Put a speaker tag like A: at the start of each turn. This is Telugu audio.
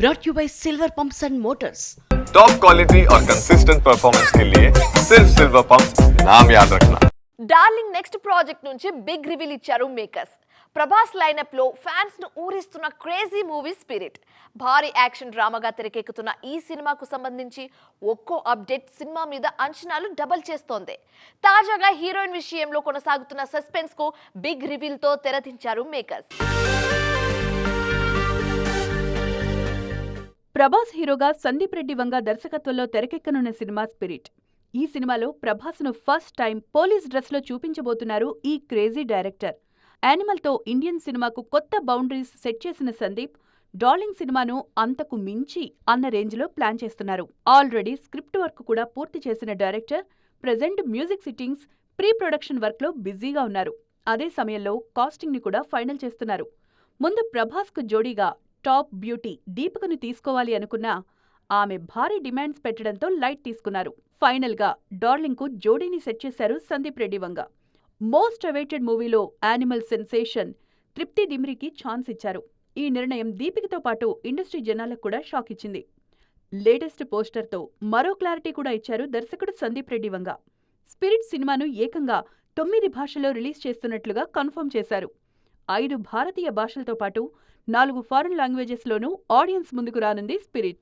A: brought you by Silver Pumps and Motors.
B: Top quality और कंसिस्टेंट परफॉर्मेंस के लिए सिर्फ सिल्वर पंप्स नाम याद रखना.
C: డార్లింగ్ నెక్స్ట్ ప్రాజెక్ట్ నుంచి బిగ్ రివీల్ ఇచ్చారు మేకర్స్. ప్రభాస్ లైనప్ లో ఫ్యాన్స్ ను ఊరిస్తున్న క్రేజీ మూవీ స్పిరిట్. భారీ యాక్షన్ డ్రామాగా తెరకెక్కుతున్న ఈ సినిమాకు సంబంధించి ఒక్కో అప్డేట్ సినిమా మీద అంచనాలు డబల్ చేస్తోంది. తాజాగా హీరోయిన్ విషయంలో కొనసాగుతున్న సస్పెన్స్ కు బిగ్ రివీల్ తో తెరదించారు మేకర్స్.
D: ప్రభాస్ హీరోగా సందీప్ రెడ్డి వంగ దర్శకత్వంలో తెరకెక్కనున్న సినిమా స్పిరిట్. ఈ సినిమాలో ప్రభాస్ను ఫస్ట్ టైం పోలీస్ డ్రెస్లో చూపించబోతున్నారు ఈ క్రేజీ డైరెక్టర్. యానిమల్తో ఇండియన్ సినిమాకు కొత్త బౌండరీస్ సెట్ చేసిన సందీప్ డార్లింగ్ సినిమాను అంతకు మించి అన్న రేంజ్లో ప్లాన్ చేస్తున్నారు. ఆల్రెడీ స్క్రిప్ట్ వర్క్ కూడా పూర్తి చేసిన director present music sittings, pre production వర్క్లో బిజీగా ఉన్నారు. అదే సమయంలో కాస్టింగ్ని కూడా ఫైనల్ చేస్తున్నారు. ముందు ప్రభాస్కు జోడీగా టాప్ బ్యూటీ దీపికను తీసుకోవాలి అనుకున్నా ఆమె భారీ డిమాండ్స్ పెట్టడంతో లైట్ తీసుకున్నారు. ఫైనల్గా డార్లింగ్కు జోడీని సెట్ చేశారు సందీప్ రెడ్డి వంగ. మోస్ట్ అవైటెడ్ మూవీలో యానిమల్ సెన్సేషన్ తృప్తి దిమ్రికి ఛాన్స్ ఇచ్చారు. ఈ నిర్ణయం దీపికతో పాటు ఇండస్ట్రీ జనాలకు కూడా షాక్ ఇచ్చింది. లేటెస్ట్ పోస్టర్తో మరో క్లారిటీ కూడా ఇచ్చారు దర్శకుడు సందీప్ రెడ్డి వంగ. స్పిరిట్ సినిమాను ఏకంగా 9 భాషల్లో రిలీజ్ చేస్తున్నట్లుగా కన్ఫర్మ్ చేశారు. 5 భారతీయ భాషలతో పాటు 4 ఫారిన్ లాంగ్వేజెస్లోనూ ఆడియన్స్ ముందుకు రానుంది స్పిరిట్.